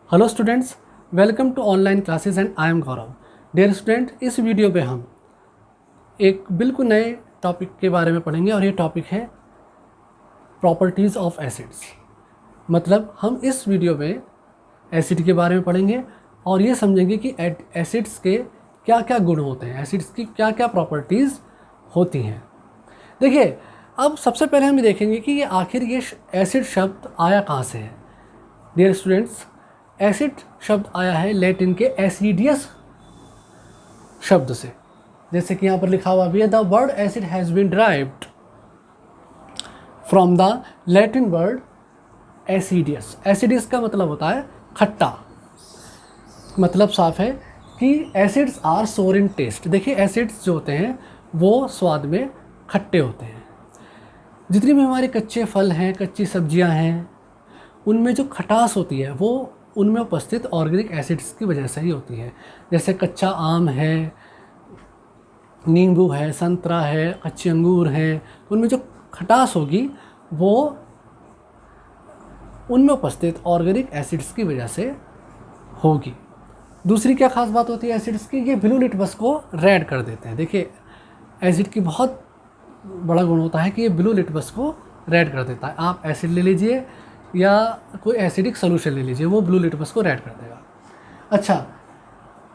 Hello students, welcome to online classes and I am Gaurav. Dear student, इस video पे हम एक बिल्कुल नए टॉपिक के बारे में पढ़ेंगे और ये टॉपिक है प्रॉपर्टीज़ ऑफ एसिड्स। मतलब हम इस वीडियो में एसिड के बारे में पढ़ेंगे और ये समझेंगे कि एसिड्स के क्या क्या गुण होते हैं, एसिड्स की क्या क्या प्रॉपर्टीज़ होती हैं। देखिए, अब सबसे पहले हम ये देखेंगे कि ये आखिर ये एसिड शब्द आया कहाँ से है। डियर स्टूडेंट्स, एसिड शब्द आया है लैटिन के एसिडियस शब्द से। जैसे कि यहाँ पर लिखा हुआ भी है, the word acid has been derived from the Latin word acidus. Acidus का मतलब होता है खट्टा। मतलब साफ है कि एसिड्स आर सोर इन टेस्ट। देखिए, एसिड्स जो होते हैं वो स्वाद में खट्टे होते हैं। जितनी भी हमारे कच्चे फल हैं, कच्ची सब्जियां हैं, उनमें जो खटास होती है वो उनमें उपस्थित ऑर्गेनिक एसिड्स की वजह से ही होती है। जैसे कच्चा आम है, नींबू है, संतरा है, कच्चे अंगूर हैं, उनमें जो खटास होगी वो उनमें उपस्थित ऑर्गेनिक एसिड्स की वजह से होगी। दूसरी क्या खास बात होती है एसिड्स की, ये ब्लू लिटमस को रेड कर देते हैं। देखिए, एसिड की बहुत बड़ा गुण होता है कि ये ब्लू लिटमस को रेड कर देता है। आप एसिड ले लीजिए या कोई एसिडिक सोल्यूशन ले लीजिए, वो ब्लू लिटमस को रेड कर देगा। अच्छा,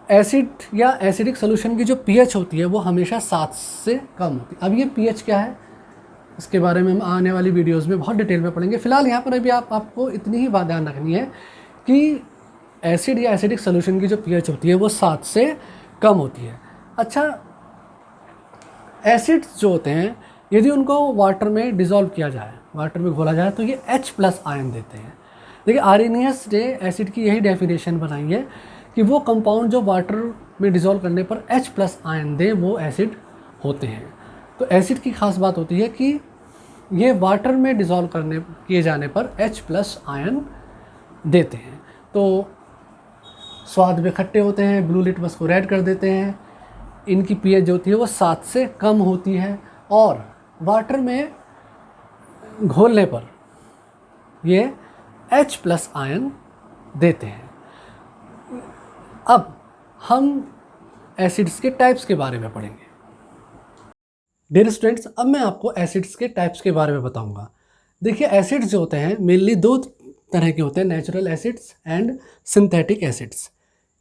एसिड या एसिडिक सोल्यूशन की जो पीएच होती है वो हमेशा 7 से कम होती है। अब ये पीएच क्या है, इसके बारे में हम आने वाली वीडियोस में बहुत डिटेल में पढ़ेंगे। फिलहाल यहाँ पर अभी आपको इतनी ही बात ध्यान रखनी है कि एसिड या एसिडिक सोल्यूशन की जो पीएच होती है वो 7 से कम होती है। अच्छा, एसिड्स जो होते हैं यदि उनको वाटर में डिज़ोल्व किया जाए, वाटर में घोला जाए, तो ये H+ आयन देते हैं। देखिए, आर्हेनियस ने एसिड की यही डेफिनेशन बनाई है कि वो कंपाउंड जो वाटर में डिज़ोल्व करने पर H+ आयन दे वो एसिड होते हैं। तो एसिड की खास बात होती है कि ये वाटर में डिज़ोल्व किए जाने पर H+ आयन देते हैं। तो स्वाद में खट्टे होते हैं, ब्लू लिटमस को रेड कर देते हैं, इनकी पीएच जो होती है वो 7 से कम होती है और वाटर में घोलने पर ये H+ आयन देते हैं। अब हम एसिड्स के टाइप्स के बारे में पढ़ेंगे। डियर स्टूडेंट्स, अब मैं आपको एसिड्स के टाइप्स के बारे में बताऊंगा। देखिए, एसिड्स जो होते हैं मेनली 2 तरह के होते हैं, natural acids and synthetic acids.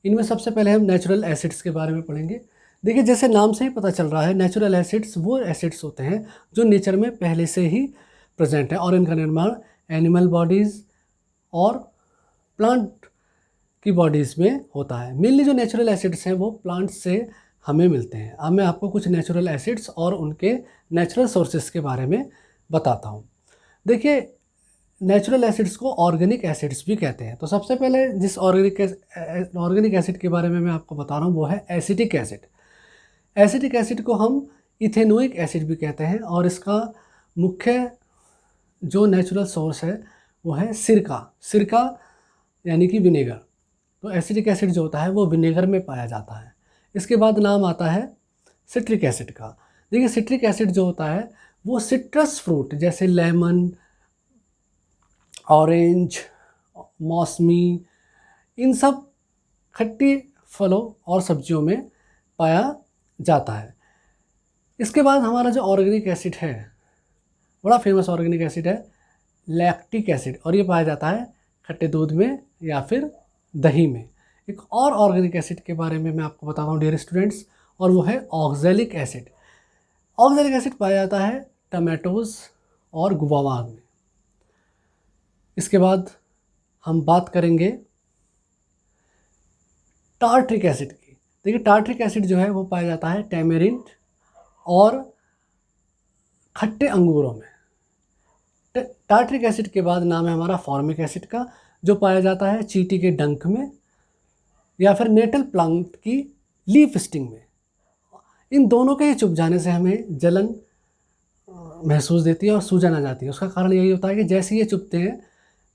इनमें सबसे पहले हम नेचुरल एसिड्स के बारे में पढ़ेंगे। देखिए, जैसे नाम से ही पता चल रहा है, नेचुरल एसिड्स वो एसिड्स होते हैं जो नेचर में पहले से ही प्रेजेंट है और इनका निर्माण एनिमल बॉडीज़ और प्लांट की बॉडीज़ में होता है। मेनली जो नेचुरल एसिड्स हैं वो प्लांट्स से हमें मिलते हैं। अब मैं आपको कुछ नेचुरल एसिड्स और उनके नेचुरल सोर्सेज के बारे में बताता हूँ। देखिए, नेचुरल एसिड्स को ऑर्गेनिक एसिड्स भी कहते हैं। तो सबसे पहले जिस ऑर्गेनिक एसिड के बारे में मैं आपको बता रहा हूँ वो है एसिटिक एसिड। एसिटिक एसिड को हम इथेनोइक एसिड भी कहते हैं और इसका मुख्य जो नेचुरल सोर्स है वो है सिरका यानी कि विनेगर। तो एसिटिक एसिड जो होता है वो विनेगर में पाया जाता है। इसके बाद नाम आता है सिट्रिक एसिड का। देखिए, सिट्रिक एसिड जो होता है वो सिट्रस फ्रूट जैसे लेमन, ऑरेंज, मौसमी, इन सब खट्टी फलों और सब्जियों में पाया जाता है। इसके बाद हमारा जो ऑर्गेनिक एसिड है, बड़ा फेमस ऑर्गेनिक एसिड है लैक्टिक एसिड, और ये पाया जाता है खट्टे दूध में या फिर दही में। एक और ऑर्गेनिक एसिड के बारे में मैं आपको बताता हूँ डियर स्टूडेंट्स, और वो है ऑक्सैलिक एसिड। ऑक्सैलिक एसिड पाया जाता है टमाटोज़ और गुआवा में। इसके बाद हम बात करेंगे टार्ट्रिक एसिड की। देखिए, टार्ट्रिक एसिड जो है वो पाया जाता है टैमेरिंड और खट्टे अंगूरों में। टार्ट्रिक एसिड के बाद नाम है हमारा फॉर्मिक एसिड का, जो पाया जाता है चींटी के डंक में या फिर नेटल प्लांट की लीफ स्टिंग में। इन दोनों के ही चुभ जाने से हमें जलन महसूस देती है और सूजन आ जाती है। उसका कारण यही होता है कि जैसे ये चुभते हैं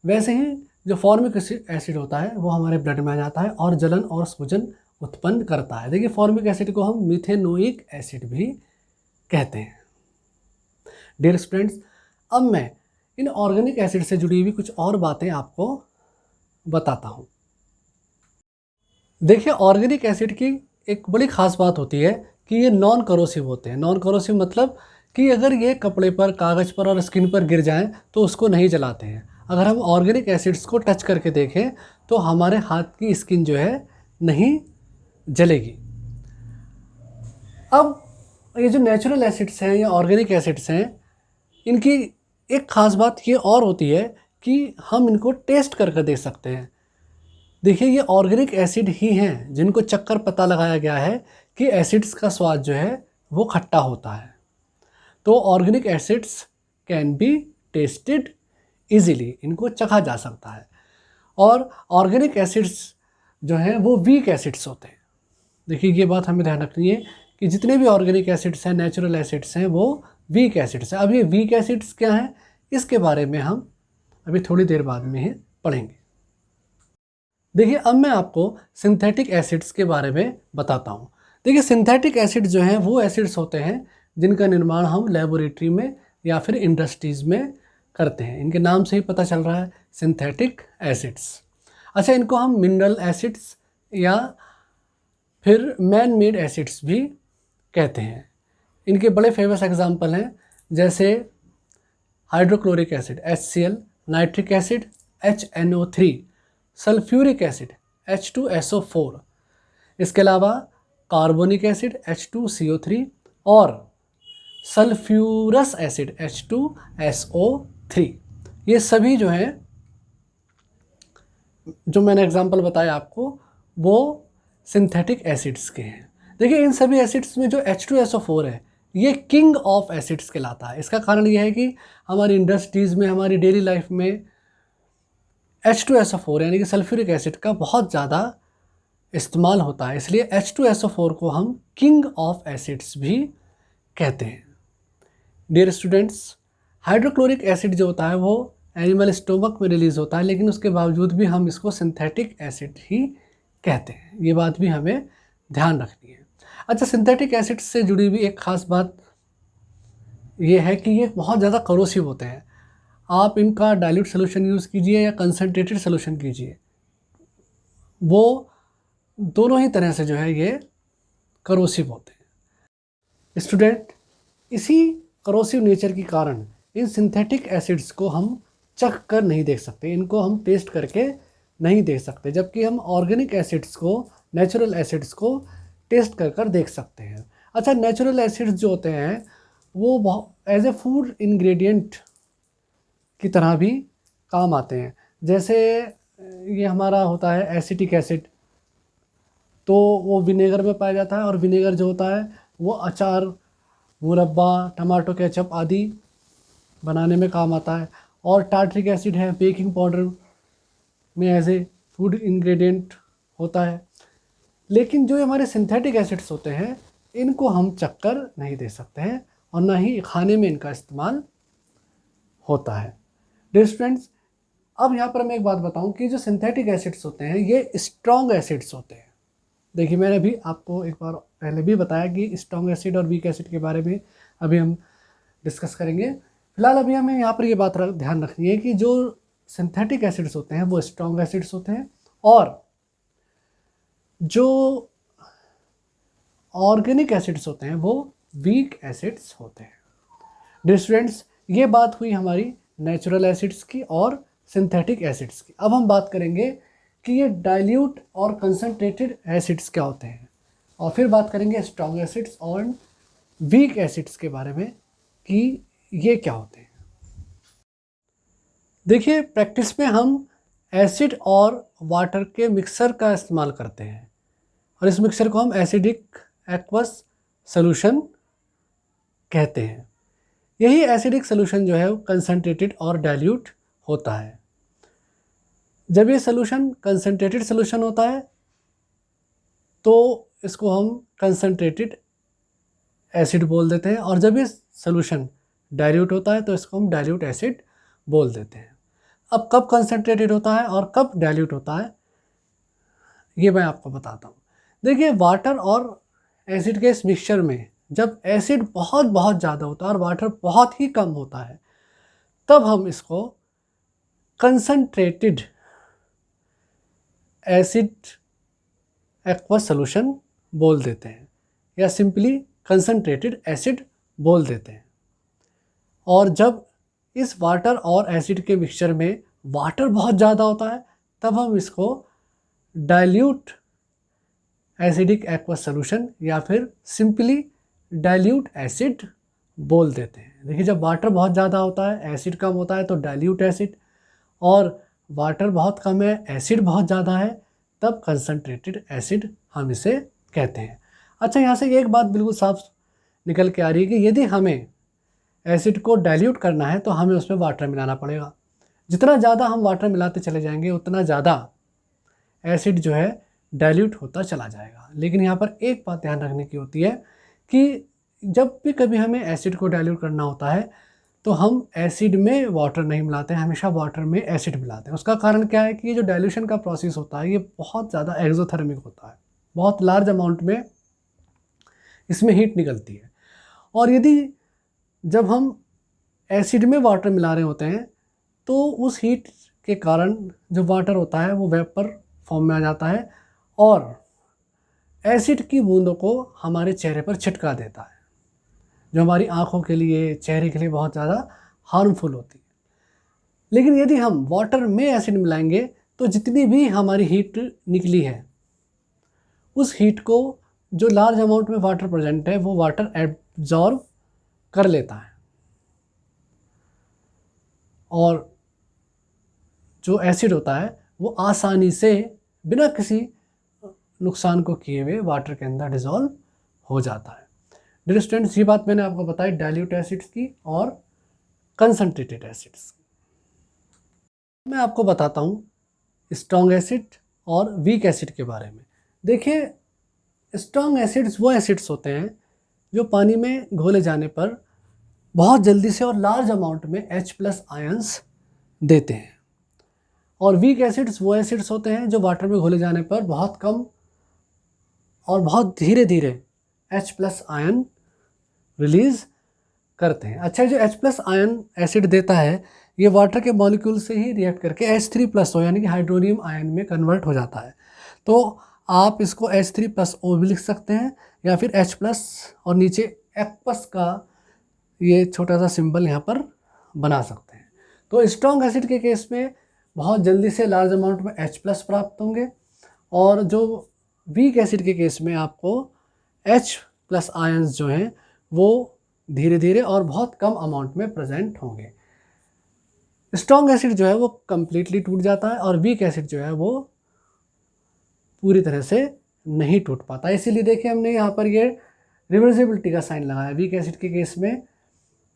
वैसे ही जो फॉर्मिक एसिड होता है वो हमारे ब्लड में आ जाता है और जलन और सूजन उत्पन्न करता है। देखिए, फॉर्मिक एसिड को हम मिथेनोइक एसिड भी कहते हैं। डियर स्टूडेंट्स, अब मैं इन ऑर्गेनिक एसिड से जुड़ी हुई कुछ और बातें आपको बताता हूँ। देखिए ऑर्गेनिक एसिड की एक बड़ी ख़ास बात होती है कि ये नॉन करोसिव होते हैं। नॉन करोसिव मतलब कि अगर ये कपड़े पर, कागज़ पर और स्किन पर गिर जाएँ तो उसको नहीं जलाते हैं। अगर हम ऑर्गेनिक एसिड्स को टच करके देखें तो हमारे हाथ की स्किन जो है नहीं जलेगी। अब ये जो नेचुरल एसिड्स हैं या ऑर्गेनिक एसिड्स हैं, इनकी एक ख़ास बात ये और होती है कि हम इनको टेस्ट करके देख सकते हैं। देखिए ये ऑर्गेनिक एसिड ही हैं जिनको चखकर पता लगाया गया है कि एसिड्स का स्वाद जो है वो खट्टा होता है। तो organic acids can be tested easily, इनको चखा जा सकता है। और ऑर्गेनिक एसिड्स जो हैं वो वीक एसिड्स होते हैं। देखिए ये बात हमें ध्यान रखनी है कि जितने भी ऑर्गेनिक एसिड्स हैं, नेचुरल एसिड्स हैं, वो वीक एसिड्स हैं। अब ये वीक एसिड्स क्या हैं, इसके बारे में हम अभी थोड़ी देर बाद में ही पढ़ेंगे। देखिए अब मैं आपको सिंथेटिक एसिड्स के बारे में बताता हूँ। देखिए सिंथेटिक एसिड जो हैं वो एसिड्स होते हैं जिनका निर्माण हम लेबोरेटरी में या फिर इंडस्ट्रीज़ में करते हैं। इनके नाम से ही पता चल रहा है, सिंथेटिक एसिड्स। अच्छा, इनको हम मिनरल एसिड्स या फिर मैन मेड एसिड्स भी कहते हैं। इनके बड़े फेमस एग्जाम्पल हैं, जैसे hydrochloric acid HCl, nitric acid HNO3, sulphuric acid H2SO4, इसके अलावा कार्बोनिक एसिड H2CO3 और सल्फ्यूरस एसिड H2SO3। ये सभी जो हैं, जो मैंने एग्जाम्पल बताया आपको, वो सिंथेटिक एसिड्स के हैं। देखिए इन सभी एसिड्स में जो H2SO4 है ये किंग ऑफ एसिड्स कहलाता है। इसका कारण ये है कि हमारी इंडस्ट्रीज़ में, हमारी डेली लाइफ में H2SO4 यानी कि सल्फ्यूरिक एसिड का बहुत ज़्यादा इस्तेमाल होता है, इसलिए H2SO4 को हम किंग ऑफ एसिड्स भी कहते हैं। डियर स्टूडेंट्स, हाइड्रोक्लोरिक एसिड जो होता है वो एनिमल स्टोमक में रिलीज़ होता है, लेकिन उसके बावजूद भी हम इसको सिंथेटिक एसिड ही कहते हैं। ये बात भी हमें ध्यान रखनी है। अच्छा, सिंथेटिक एसिड से जुड़ी हुई एक ख़ास बात ये है कि ये बहुत ज़्यादा करोसिव होते हैं। आप इनका डाइल्यूट सोल्यूशन यूज़ कीजिए या कंसनट्रेटेड सोल्यूशन कीजिए, वो दोनों ही तरह से जो है ये करोसिव होते हैं। स्टूडेंट, इसी करोसिव नेचर के कारण इन सिंथेटिक एसिड्स को हम चख कर नहीं देख सकते, इनको हम टेस्ट करके नहीं देख सकते, जबकि हम ऑर्गेनिक एसिड्स को, नेचुरल एसिड्स को टेस्ट कर कर देख सकते हैं। अच्छा, नेचुरल एसिड्स जो होते हैं वो एज ए फूड इंग्रेडिएंट की तरह भी काम आते हैं। जैसे ये हमारा होता है एसिटिक एसिड, तो वो विनेगर में पाया जाता है, और विनेगर जो होता है वो अचार, मुरब्बा, टमाटो केचप आदि बनाने में काम आता है। और टार्ट्रिक एसिड है, बेकिंग पाउडर में एज ए फूड इंग्रेडिएंट होता है। लेकिन जो हमारे सिंथेटिक एसिड्स होते हैं इनको हम चक्कर नहीं दे सकते हैं और ना ही खाने में इनका इस्तेमाल होता है। डियर स्टूडेंट्स, अब यहाँ पर मैं एक बात बताऊँ कि जो सिंथेटिक एसिड्स होते हैं ये स्ट्रॉन्ग एसिड्स होते हैं। देखिए मैंने भी आपको एक बार पहले भी बताया कि स्ट्रॉन्ग एसिड और वीक एसिड के बारे में अभी हम डिस्कस करेंगे। फिलहाल अभी हमें यहाँ पर ये बात ध्यान रखनी है कि जो सिंथेटिक एसिड्स होते हैं वो स्ट्रॉन्ग एसिड्स होते हैं और जो ऑर्गेनिक एसिड्स होते हैं वो वीक एसिड्स होते हैं। डियर स्टूडेंट्स, ये बात हुई हमारी नेचुरल एसिड्स की और सिंथेटिक एसिड्स की। अब हम बात करेंगे कि ये डाइल्यूट और कंसनट्रेटेड एसिड्स क्या होते हैं, और फिर बात करेंगे स्ट्रॉन्ग एसिड्स और वीक एसिड्स के बारे में कि ये क्या होते हैं। देखिए प्रैक्टिस में हम एसिड और वाटर के मिक्सर का इस्तेमाल करते हैं, और इस मिक्सर को हम एसिडिक एक्वस सॉल्यूशन कहते हैं। यही एसिडिक सॉल्यूशन जो है वो कंसनट्रेटेड और डाइल्यूट होता है। जब ये सॉल्यूशन कंसनट्रेटेड सॉल्यूशन होता है तो इसको हम कंसनट्रेटेड एसिड बोल देते हैं, और जब ये सॉल्यूशन डाइल्यूट होता है तो इसको हम डाइल्यूट एसिड बोल देते हैं। अब कब कंसनट्रेटेड होता है और कब डाइल्यूट होता है ये मैं आपको बताता हूँ। देखिए वाटर और एसिड के इस मिक्सचर में जब एसिड बहुत बहुत ज़्यादा होता है और वाटर बहुत ही कम होता है, तब हम इसको कंसनट्रेटेड एक्वस सोल्यूशन बोल देते हैं या सिंपली कंसनट्रेटेड एसिड बोल देते हैं। और जब इस वाटर और एसिड के मिक्सचर में वाटर बहुत ज़्यादा होता है तब हम इसको डाइल्यूट एसिडिक एक्वस सोल्यूशन या फिर सिंपली डाइल्यूट एसिड बोल देते हैं। देखिए, जब वाटर बहुत ज़्यादा होता है, एसिड कम होता है तो डाइल्यूट एसिड, और वाटर बहुत कम है, एसिड बहुत ज़्यादा है, तब कंसनट्रेटेड एसिड हम इसे कहते हैं। अच्छा, यहाँ से एक बात बिल्कुल साफ निकल के आ रही है कि यदि हमें एसिड को डाइल्यूट करना है तो हमें उसमें वाटर मिलाना पड़ेगा। जितना ज़्यादा हम वाटर मिलाते चले जाएंगे उतना ज़्यादा एसिड जो है डाइल्यूट होता चला जाएगा। लेकिन यहाँ पर एक बात ध्यान रखने की होती है कि जब भी कभी हमें एसिड को डाइल्यूट करना होता है तो हम एसिड में वाटर नहीं मिलाते हैं, हमेशा वाटर में एसिड मिलाते हैं। उसका कारण क्या है कि ये जो डाइल्यूशन का प्रोसेस होता है ये बहुत ज़्यादा एक्सोथर्मिक होता है, बहुत लार्ज अमाउंट में इसमें हीट निकलती है। और यदि जब हम एसिड में वाटर मिला रहे होते हैं तो उस हीट के कारण जो वाटर होता है वो वेपर फॉर्म में आ जाता है और एसिड की बूंदों को हमारे चेहरे पर छिटका देता है, जो हमारी आँखों के लिए, चेहरे के लिए बहुत ज़्यादा हार्मफुल होती है। लेकिन यदि हम वाटर में एसिड मिलाएंगे तो जितनी भी हमारी हीट निकली है उस हीट को जो लार्ज अमाउंट में वाटर प्रेजेंट है वो वाटर एब्जॉर्ब कर लेता है और जो एसिड होता है वो आसानी से बिना किसी नुकसान को किए हुए वाटर के अंदर डिज़ोल्व हो जाता है। डियर स्टूडेंट्स, ये बात मैंने आपको बताई डाइल्यूट एसिड्स की और कंसनट्रेटेड एसिड्स। मैं आपको बताता हूँ स्ट्रॉन्ग एसिड और वीक एसिड के बारे में। देखिए, स्ट्रॉन्ग एसिड्स वो एसिड्स होते हैं जो पानी में घोले जाने पर बहुत जल्दी से और लार्ज अमाउंट में H+ आयंस देते हैं, और वीक एसिड्स वो एसिड्स होते हैं जो वाटर में घोले जाने पर बहुत कम और बहुत धीरे धीरे H+ आयन रिलीज़ करते हैं। अच्छा, जो H+ आयन एसिड देता है ये वाटर के मॉलिक्यूल से ही रिएक्ट करके H3+ हो यानी कि हाइड्रोनियम आयन में कन्वर्ट हो जाता है। तो आप इसको H3+O भी लिख सकते हैं या फिर H+ और नीचे एक्वस का ये छोटा सा सिंबल यहाँ पर बना सकते हैं। तो स्ट्रॉन्ग एसिड के केस में बहुत जल्दी से लार्ज अमाउंट में H+ प्राप्त होंगे, और जो वीक एसिड के केस में आपको H+ आयंस जो हैं वो धीरे धीरे और बहुत कम अमाउंट में प्रेजेंट होंगे। स्ट्रॉन्ग एसिड जो है वो कम्प्लीटली टूट जाता है और वीक एसिड जो है वो पूरी तरह से नहीं टूट पाता। इसीलिए देखिए, हमने यहाँ पर ये रिवर्सिबिलिटी का साइन लगाया। वीक एसिड के केस में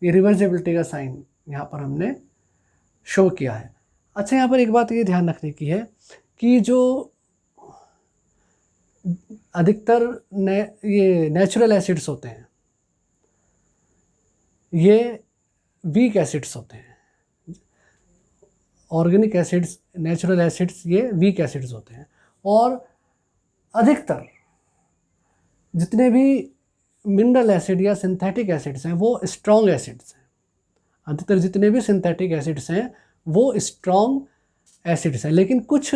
ये रिवर्सिबिलिटी का साइन यहाँ पर हमने शो किया है। अच्छा, यहाँ पर एक बात ये ध्यान रखने की है कि जो अधिकतर ये नेचुरल एसिड्स होते हैं ये वीक एसिड्स होते हैं। ऑर्गेनिक एसिड्स, नेचुरल एसिड्स ये वीक एसिड्स होते हैं, और अधिकतर जितने भी मिनरल एसिड या सिंथेटिक एसिड्स हैं वो स्ट्रॉन्ग एसिड्स हैं। अधिकतर जितने भी सिंथेटिक एसिड्स हैं वो स्ट्रॉन्ग एसिड्स हैं। लेकिन कुछ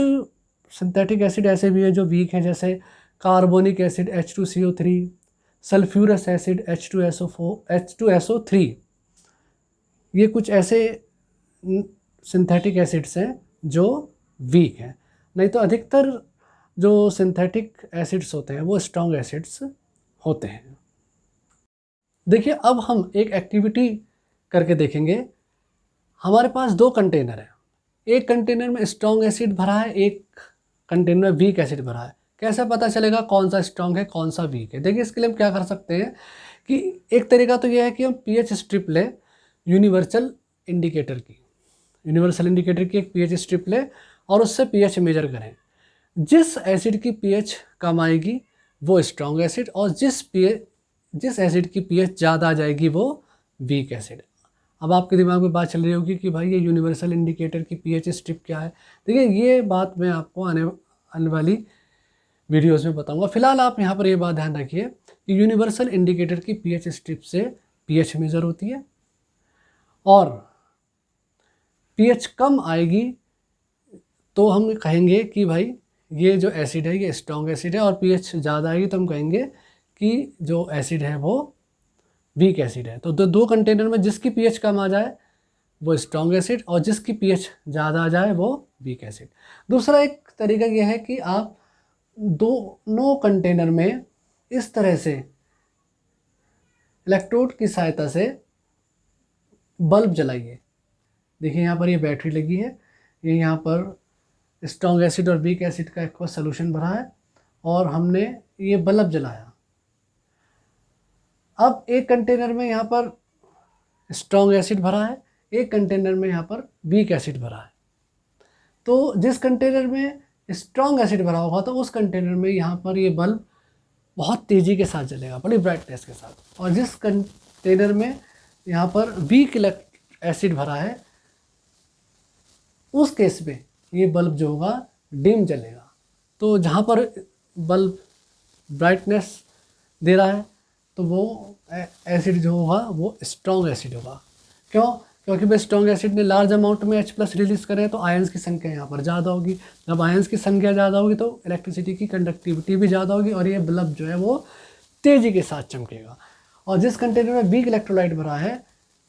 सिंथेटिक एसिड ऐसे भी हैं जो वीक हैं, जैसे carbonic acid H2CO3, sulphurous acid H2SO3। ये कुछ ऐसे सिंथेटिक एसिड्स हैं जो वीक हैं। नहीं तो अधिकतर जो सिंथेटिक एसिड्स होते हैं वो स्ट्रॉन्ग एसिड्स होते हैं। देखिए, अब हम एक एक्टिविटी करके देखेंगे। हमारे पास 2 कंटेनर हैं, एक कंटेनर में स्ट्रॉन्ग एसिड भरा है, एक कंटेनर में वीक एसिड भरा है। कैसे पता चलेगा कौन सा स्ट्रॉन्ग है कौन सा वीक है? देखिए, इसके लिए हम क्या कर सकते हैं कि एक तरीका तो यह है कि हम पीएच स्ट्रिप लें यूनिवर्सल इंडिकेटर की। यूनिवर्सल इंडिकेटर की एक पीएच स्ट्रिप लें और उससे पीएच मेजर करें। जिस एसिड की पीएच कम आएगी वो स्ट्रॉन्ग एसिड, और जिस एसिड की पीएच ज़्यादा आ जाएगी वो वीक एसिड। अब आपके दिमाग में बात चल रही होगी कि भाई ये यूनिवर्सल इंडिकेटर की पीएच स्ट्रिप क्या है। देखिए, ये बात मैं आपको आने वाली वीडियोस में बताऊंगा। फिलहाल आप यहाँ पर ये बात ध्यान रखिए कि यूनिवर्सल इंडिकेटर की पीएच स्ट्रिप से पीएच मेजर होती है, और पीएच कम आएगी तो हम कहेंगे कि भाई ये जो एसिड है ये स्ट्रॉन्ग एसिड है और पीएच ज़्यादा आएगी तो हम कहेंगे कि जो एसिड है वो वीक एसिड है। तो दो कंटेनर में जिसकी पीएच कम आ जाए वो स्ट्रॉन्ग एसिड और जिसकी पीएच ज़्यादा आ जाए वो वीक एसिड। दूसरा एक तरीका यह है कि आप दोनों कंटेनर में इस तरह से इलेक्ट्रोड की सहायता से बल्ब जलाइए। देखिए यहाँ पर ये बैटरी लगी है, ये यहाँ पर स्ट्रॉन्ग एसिड और वीक एसिड का एक सॉल्यूशन भरा है और हमने ये बल्ब जलाया। अब एक कंटेनर में यहाँ पर स्ट्रॉन्ग एसिड भरा है, एक कंटेनर में यहाँ पर वीक एसिड भरा है। तो जिस कंटेनर में स्ट्रॉन्ग एसिड भरा होगा तो उस कंटेनर में यहाँ पर ये बल्ब बहुत तेज़ी के साथ जलेगा, बड़ी ब्राइटनेस के साथ। और जिस कंटेनर में यहाँ पर वीक एसिड भरा है उस केस में ये बल्ब जो होगा डिम जलेगा। तो जहाँ पर बल्ब ब्राइटनेस दे रहा है तो वो एसिड जो होगा वो स्ट्रॉन्ग एसिड होगा। क्यों? क्योंकि भाई स्ट्रॉन्ग एसिड ने लार्ज अमाउंट में H+ रिलीज़ करें तो आयंस की संख्या यहाँ पर ज़्यादा होगी। जब आयंस की संख्या ज़्यादा होगी तो इलेक्ट्रिसिटी की कंडक्टिविटी भी ज़्यादा होगी और ये बल्ब जो है वो तेज़ी के साथ चमकेगा। और जिस कंटेनर में वीक इलेक्ट्रोलाइट भरा है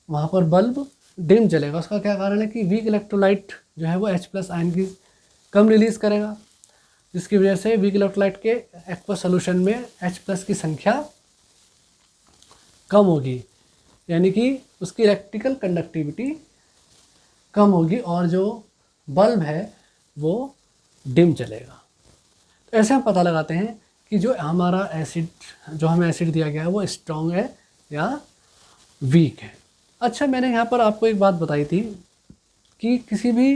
वहाँ पर बल्ब डिम जलेगा। उसका क्या कारण है कि वीक इलेक्ट्रोलाइट जो है वो H+ आयन की कम रिलीज़ करेगा, जिसकी वजह से वीक इलेक्ट्रोलाइट के एक्वस सोल्यूशन में H+ की संख्या कम होगी, यानी कि उसकी इलेक्ट्रिकल कंडक्टिविटी कम होगी और जो बल्ब है वो डिम चलेगा। तो ऐसे हम पता लगाते हैं कि जो हमारा एसिड जो हमें एसिड दिया गया है वो स्ट्रॉन्ग है या वीक है। अच्छा, मैंने यहाँ पर आपको एक बात बताई थी कि किसी भी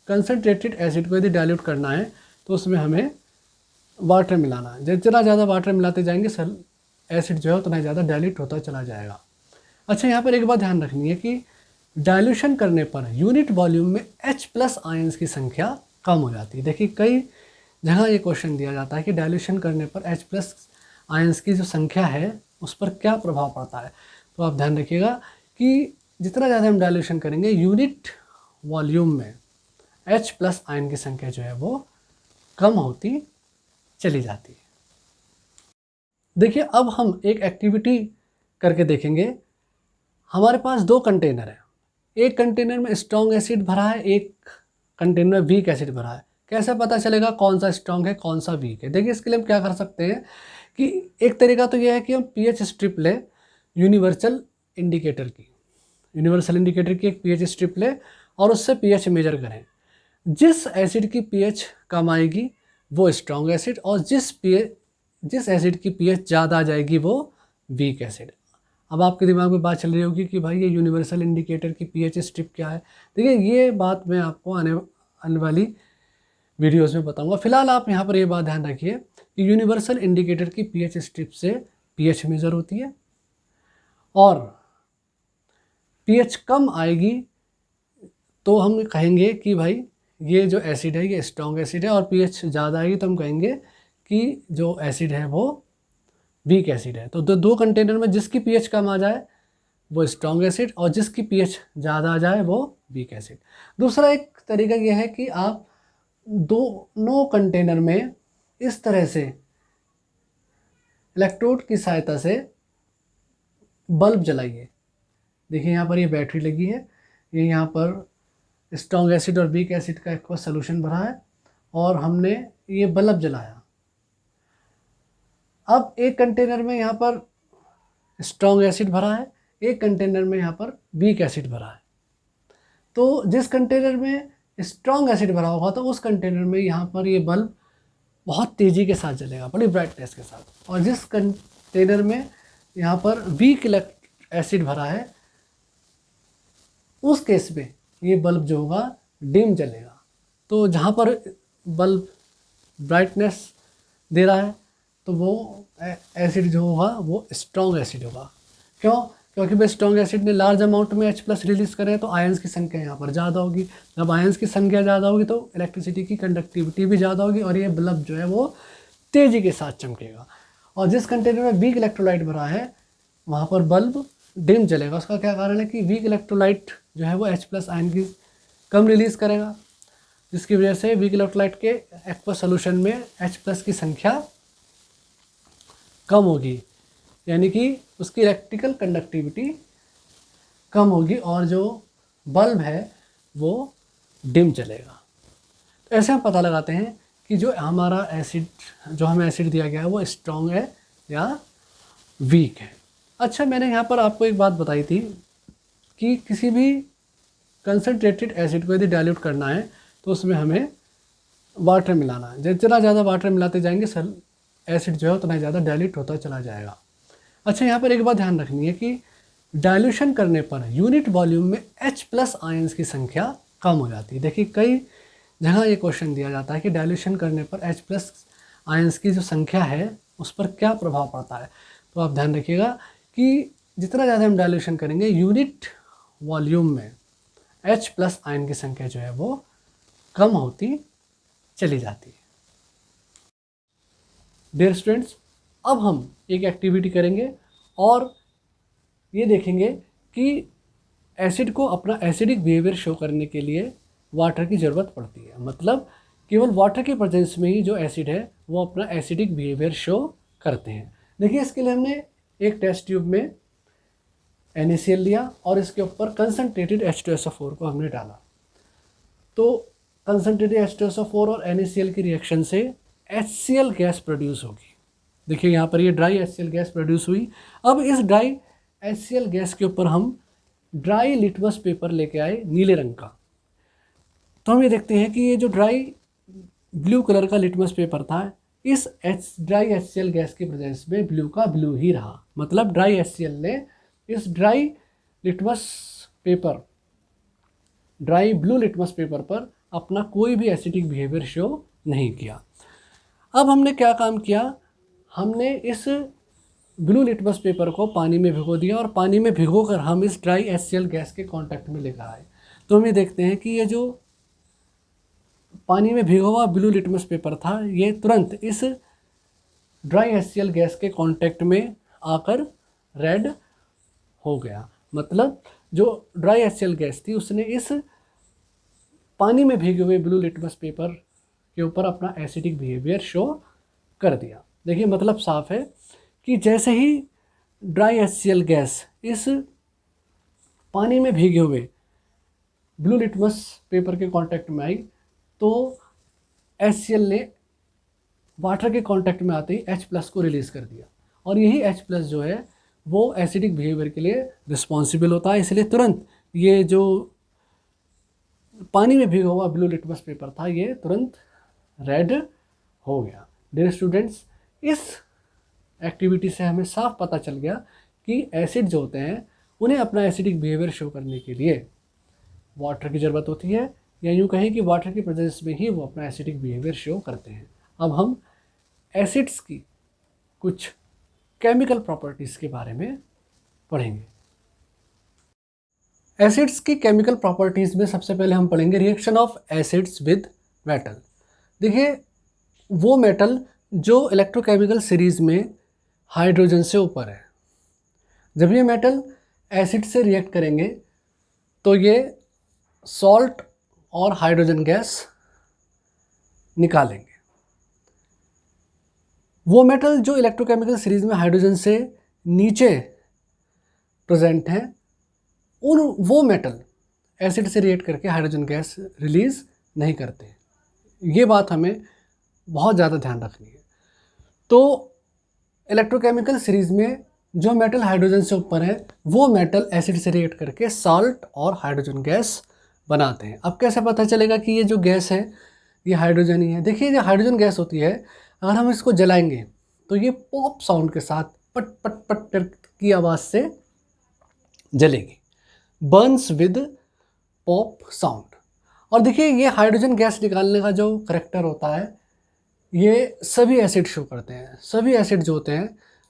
कंसनट्रेटेड एसिड को यदि डाइल्यूट करना है तो उसमें हमें वाटर मिलाना है। जितना ज़्यादा वाटर मिलाते जाएंगे एसिड जो है उतना ज़्यादा डाइल्यूट होता चला जाएगा। अच्छा, यहाँ पर एक बात ध्यान रखनी है कि डाइल्यूशन करने पर यूनिट वॉल्यूम में H+ आयंस की संख्या कम हो जाती है। देखिए कई जगह ये क्वेश्चन दिया जाता है कि डाइल्यूशन करने पर H+ आयंस की जो संख्या है उस पर क्या प्रभाव पड़ता है। तो आप ध्यान रखिएगा कि जितना ज़्यादा हम डाइल्यूशन करेंगे यूनिट वॉल्यूम में H+ आयन की संख्या जो है वो कम होती चली जाती है। देखिए अब हम एक एक्टिविटी करके देखेंगे। हमारे पास दो कंटेनर हैं, एक कंटेनर में स्ट्रॉन्ग एसिड भरा है, एक कंटेनर में वीक एसिड भरा है। कैसे पता चलेगा कौन सा स्ट्रॉन्ग है कौन सा वीक है? देखिए इसके लिए हम क्या कर सकते हैं कि एक तरीका तो यह है कि हम पीएच स्ट्रिप लें यूनिवर्सल इंडिकेटर की एक पीएच स्ट्रिप लें और उससे पीएच मेजर करें। जिस एसिड की पीएच कम आएगी वो स्ट्रॉन्ग एसिड और जिस एसिड की पीएच ज़्यादा आ जाएगी वो वीक एसिड। अब आपके दिमाग में बात चल रही होगी कि भाई ये यूनिवर्सल इंडिकेटर की पीएच स्ट्रिप क्या है। देखिए ये बात मैं आपको आने वाली वीडियोस में बताऊंगा। फिलहाल आप यहाँ पर ये बात ध्यान रखिए कि यूनिवर्सल इंडिकेटर की पीएच स्ट्रिप से पीएच मेजर होती है और पीएच कम आएगी तो हम कहेंगे कि भाई ये जो एसिड है ये स्ट्रॉन्ग एसिड है और पीएच ज़्यादा आएगी तो हम कहेंगे कि जो एसिड है वो वीक एसिड है। तो दो कंटेनर में जिसकी पीएच कम आ जाए वो स्ट्रॉन्ग एसिड और जिसकी पीएच ज़्यादा आ जाए वो वीक एसिड। दूसरा एक तरीका यह है कि आप दोनों कंटेनर में इस तरह से इलेक्ट्रोड की सहायता से बल्ब जलाइए। देखिए यहाँ पर ये बैटरी लगी है, ये यहाँ पर स्ट्रॉन्ग एसिड और वीक एसिड का एक सॉल्यूशन भरा है और हमने ये बल्ब जलाया। अब एक कंटेनर में यहाँ पर स्ट्रॉन्ग एसिड भरा है, एक कंटेनर में यहाँ पर वीक एसिड भरा है। तो जिस कंटेनर में स्ट्रॉन्ग एसिड भरा होगा तो उस कंटेनर में यहाँ पर ये बल्ब बहुत तेज़ी के साथ जलेगा, बड़ी ब्राइटनेस के साथ। और जिस कंटेनर में यहाँ पर वीक एसिड भरा है उस केस में ये बल्ब जो होगा डिम जलेगा। तो जहाँ पर बल्ब ब्राइटनेस दे रहा है तो वो एसिड जो होगा वो स्ट्रॉन्ग एसिड होगा। क्यों? क्योंकि भाई स्ट्रॉन्ग एसिड ने लार्ज अमाउंट में H+ रिलीज़ करें तो आयंस की संख्या यहाँ पर ज़्यादा होगी। जब आयंस की संख्या ज़्यादा होगी तो इलेक्ट्रिसिटी की कंडक्टिविटी भी ज़्यादा होगी और ये बल्ब जो है वो तेज़ी के साथ चमकेगा। और जिस कंटेनर में वीक इलेक्ट्रोलाइट भरा है वहाँ पर बल्ब डिम जलेगा। उसका क्या कारण है कि वीक इलेक्ट्रोलाइट जो है वो H+ आयन की कम रिलीज़ करेगा, जिसकी वजह से वीक इलेक्ट्रोलाइट के एक्वस सोल्यूशन में H+ की संख्या कम होगी, यानी कि उसकी इलेक्ट्रिकल कंडक्टिविटी कम होगी और जो बल्ब है वो डिम चलेगा। तो ऐसे हम पता लगाते हैं कि जो हमारा एसिड, जो हमें एसिड दिया गया है वो स्ट्रॉन्ग है या वीक है। अच्छा, मैंने यहाँ पर आपको एक बात बताई थी कि किसी भी कंसनट्रेटेड एसिड को यदि डाइल्यूट करना है तो उसमें हमें वाटर मिलाना है। जितना ज़्यादा वाटर मिलाते जाएंगे सर एसिड जो है उतना ज़्यादा डाइल्यूट होता चला जाएगा। अच्छा, यहाँ पर एक बात ध्यान रखनी है कि डाइल्यूशन करने पर यूनिट वॉल्यूम में H+ आयंस की संख्या कम हो जाती है। देखिए कई जहाँ ये क्वेश्चन दिया जाता है कि डाइल्यूशन करने पर H+ आयंस की जो संख्या है उस पर क्या प्रभाव पड़ता है। तो आप ध्यान रखिएगा कि जितना ज़्यादा हम डाइल्यूशन करेंगे यूनिट वॉल्यूम में H+ आयन की संख्या जो है वो कम होती चली जाती है। डियर स्टूडेंट्स, अब हम एक एक्टिविटी करेंगे और ये देखेंगे कि एसिड को अपना एसिडिक बिहेवियर शो करने के लिए वाटर की ज़रूरत पड़ती है। मतलब केवल वाटर के प्रेजेंस में ही जो एसिड है वो अपना एसिडिक बिहेवियर शो करते हैं। देखिए इसके लिए हमने एक टेस्ट ट्यूब में NaCl लिया और इसके ऊपर कंसनट्रेटेड H2SO4 को हमने डाला। तो कंसनट्रेटेड H2SO4 और NaCl की रिएक्शन से HCl गैस प्रोड्यूस होगी। देखिए यहाँ पर ये ड्राई HCl गैस प्रोड्यूस हुई। अब इस ड्राई HCl गैस के ऊपर हम ड्राई लिटमस पेपर लेके आए नीले रंग का। तो हम ये देखते हैं कि ये जो ड्राई ब्लू कलर का लिटमस पेपर था, इस ड्राई HCl गैस की प्रेजेंस में ब्लू का ब्लू ही रहा। मतलब ड्राई HCl ने इस dry litmus paper, dry blue litmus paper पर अपना कोई भी एसिडिक बिहेवियर शो नहीं किया। अब हमने क्या काम किया, हमने इस ब्लू लिटमस पेपर को पानी में भिगो दिया और पानी में भिगोकर हम इस ड्राई HCl गैस के कांटेक्ट में लेकर आए। तो हम ये देखते हैं कि ये जो पानी में भिगो हुआ ब्लू लिटमस पेपर था ये तुरंत इस ड्राई HCl गैस के कांटेक्ट में आकर रेड हो गया। मतलब जो ड्राई HCl गैस थी उसने इस पानी में भीगे हुए ब्लू लिटमस पेपर के ऊपर अपना एसिडिक बिहेवियर शो कर दिया। देखिए मतलब साफ है कि जैसे ही ड्राई HCl गैस इस पानी में भीगे हुए ब्लू लिटमस पेपर के कांटेक्ट में आई तो HCl ने वाटर के कांटेक्ट में आते ही H+ को रिलीज़ कर दिया और यही H+ जो है वो एसिडिक बिहेवियर के लिए रिस्पॉन्सिबल होता है। इसलिए तुरंत ये जो पानी में भीगा हुआ ब्लू लिटमस पेपर था ये तुरंत रेड हो गया। डियर स्टूडेंट्स, इस एक्टिविटी से हमें साफ पता चल गया कि एसिड जो होते हैं उन्हें अपना एसिडिक बिहेवियर शो करने के लिए वाटर की ज़रूरत होती है, या यूँ कहें कि वाटर की प्रेजेंस में ही वो अपना एसिडिक बिहेवियर शो करते हैं। अब हम एसिड्स की कुछ केमिकल प्रॉपर्टीज़ के बारे में पढ़ेंगे। एसिड्स की केमिकल प्रॉपर्टीज़ में सबसे पहले हम पढ़ेंगे reaction of acids with metal. देखिए वो मेटल जो इलेक्ट्रोकेमिकल सीरीज़ में हाइड्रोजन से ऊपर है, जब ये मेटल एसिड से रिएक्ट करेंगे तो ये सॉल्ट और हाइड्रोजन गैस निकालेंगे। वो मेटल जो इलेक्ट्रोकेमिकल सीरीज में हाइड्रोजन से नीचे प्रेजेंट हैं वो मेटल एसिड से रिएक्ट करके हाइड्रोजन गैस रिलीज़ नहीं करते। ये बात हमें बहुत ज़्यादा ध्यान रखनी है। तो इलेक्ट्रोकेमिकल सीरीज में जो मेटल हाइड्रोजन से ऊपर है वो मेटल एसिड से रिएक्ट करके सॉल्ट और हाइड्रोजन गैस बनाते हैं। अब कैसे पता चलेगा कि ये जो गैस है ये हाइड्रोजन ही है? देखिए जो हाइड्रोजन गैस होती है अगर हम इसको जलाएंगे तो ये पॉप साउंड के साथ पट पट पट की आवाज़ से जलेगी, बर्न्स विद पॉप साउंड। और देखिए ये हाइड्रोजन गैस निकालने का जो करैक्टर होता है ये सभी एसिड शो करते हैं। सभी एसिड जो होते हैं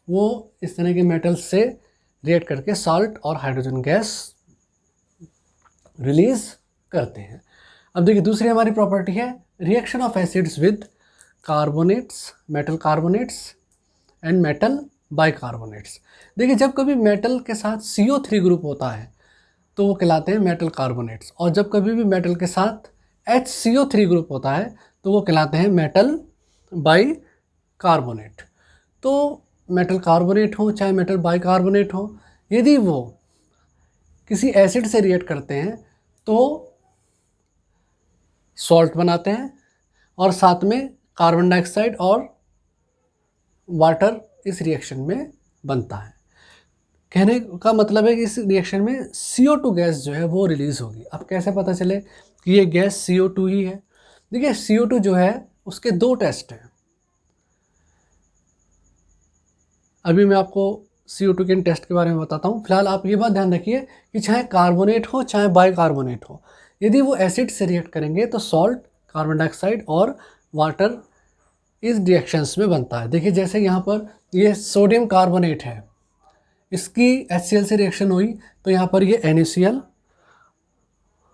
वो इस तरह के मेटल्स से रिएक्ट करके सॉल्ट और हाइड्रोजन गैस रिलीज़ करते हैं। अब देखिए दूसरी हमारी प्रॉपर्टी है reaction of acids with carbonates, metal carbonates and metal bicarbonates. देखिए जब कभी मेटल के साथ CO3 ग्रुप होता है तो वो कहलाते हैं मेटल कार्बोनेट्स, और जब कभी भी मेटल के साथ HCO3 ग्रुप होता है तो वो कहलाते हैं मेटल बाई कार्बोनेट। तो मेटल कार्बोनेट हो चाहे मेटल बाई कार्बोनेट हो, यदि वो किसी एसिड से रिएक्ट करते हैं तो सॉल्ट बनाते हैं और साथ में कार्बन डाइऑक्साइड और वाटर इस रिएक्शन में बनता है। कहने का मतलब है कि इस रिएक्शन में CO2 गैस जो है वो रिलीज़ होगी। अब कैसे पता चले कि ये गैस CO2 ही है? देखिए CO2 जो है उसके दो टेस्ट हैं। अभी मैं आपको CO2 के इन टेस्ट के बारे में बताता हूँ। फिलहाल आप ये बात ध्यान रखिए कि चाहे कार्बोनेट हो चाहे बाइकार्बोनेट हो, यदि वो एसिड से रिएक्ट करेंगे तो सॉल्ट, कार्बन डाइऑक्साइड और वाटर इस रिएक्शंस में बनता है। देखिए जैसे यहाँ पर ये सोडियम कार्बोनेट है, इसकी HCl से रिएक्शन हुई तो यहाँ पर ये NaCl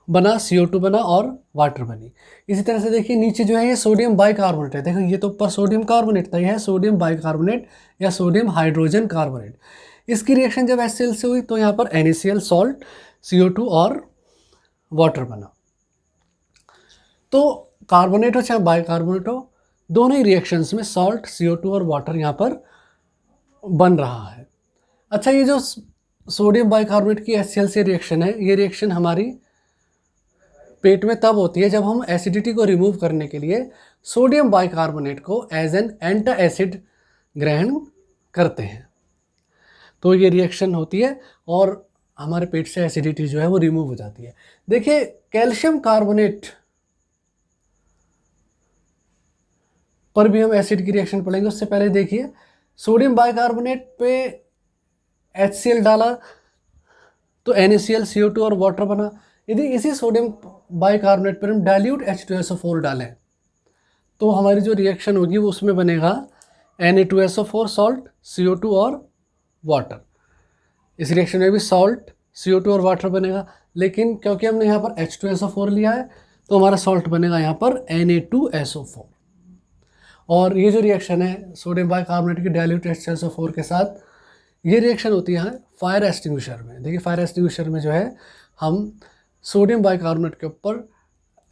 बना, CO2 बना और वाटर बनी। इसी तरह से देखिए नीचे जो है ये सोडियम बाइकार्बोनेट है। देखो ये तो ऊपर सोडियम कार्बोनेट था, यह है सोडियम बाइकार्बोनेट या सोडियम हाइड्रोजन कार्बोनेट। इसकी रिएक्शन जब HCl से हुई तो यहाँ पर NaCl, सॉल्ट, CO2 और वाटर बना। तो कार्बोनेट हो चाहे बाइकार्बोनेट हो, दोनों ही रिएक्शंस में सॉल्ट, CO2 और वाटर यहाँ पर बन रहा है। अच्छा, ये जो सोडियम बाइकार्बोनेट की HCl से रिएक्शन है, ये रिएक्शन हमारी पेट में तब होती है जब हम एसिडिटी को रिमूव करने के लिए सोडियम बाइकार्बोनेट को एज एन एंटा एसिड ग्रहण करते हैं। तो ये रिएक्शन होती है और हमारे पेट से एसिडिटी जो है वो रिमूव हो जाती है। देखिए कैल्शियम कार्बोनेट पर भी हम एसिड की रिएक्शन पढ़ेंगे। उससे पहले देखिए सोडियम बाइकार्बोनेट पे HCl डाला तो NaCl, CO2 और वाटर बना। यदि इसी सोडियम बाइकार्बोनेट पर हम डाइल्यूट H2SO4 डालें तो हमारी जो रिएक्शन होगी वो उसमें बनेगा Na2SO4 सॉल्ट, CO2 और वाटर। इस रिएक्शन में भी सॉल्ट, CO2 और वाटर बनेगा, लेकिन क्योंकि हमने यहाँ पर H2SO4 लिया है तो हमारा सॉल्ट बनेगा यहाँ पर Na2SO4। और ये जो रिएक्शन है सोडियम बाइकार्बोनेट की डाइल्यूट H2SO4 के साथ, ये रिएक्शन होती है फायर एक्सटिंग्विशर में। देखिए फायर एक्सटिंग्विशर में जो है हम सोडियम बाइकार्बोनेट के ऊपर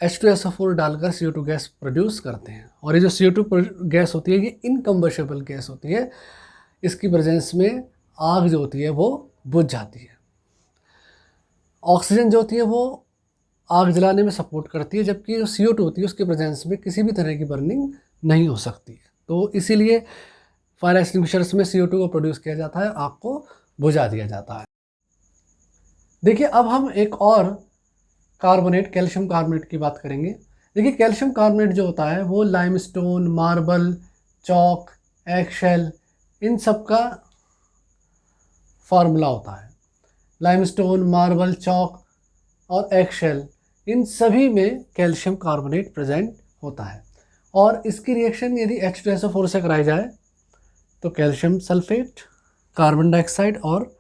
H2SO4 डालकर CO2 गैस प्रोड्यूस करते हैं। और ये जो CO2 गैस होती है ये इनकम्बशेबल गैस होती है। इसकी प्रेजेंस में आग जो होती है वो बुझ जाती है। ऑक्सीजन जो होती है वो आग जलाने में सपोर्ट करती है, जबकि जो CO2 होती है उसके प्रेजेंस में किसी भी तरह की बर्निंग नहीं हो सकती है। तो इसीलिए फायर एक्सटिंग्विशर्स में CO2 को प्रोड्यूस किया जाता है, आग को बुझा दिया जाता है। देखिए अब हम एक और कार्बोनेट, कैल्शियम कार्बोनेट की बात करेंगे। देखिए कैल्शियम कार्बोनेट जो होता है वो लाइमस्टोन, मार्बल, चॉक, एगशेल इन सब का फार्मूला होता है। लाइमस्टोन, मार्बल, चॉक और एगशेल इन सभी में कैल्शियम कार्बोनेट प्रेजेंट होता है। और इसकी रिएक्शन यदि H2SO4 से कराई जाए तो कैल्शियम सल्फेट, कार्बन डाइऑक्साइड और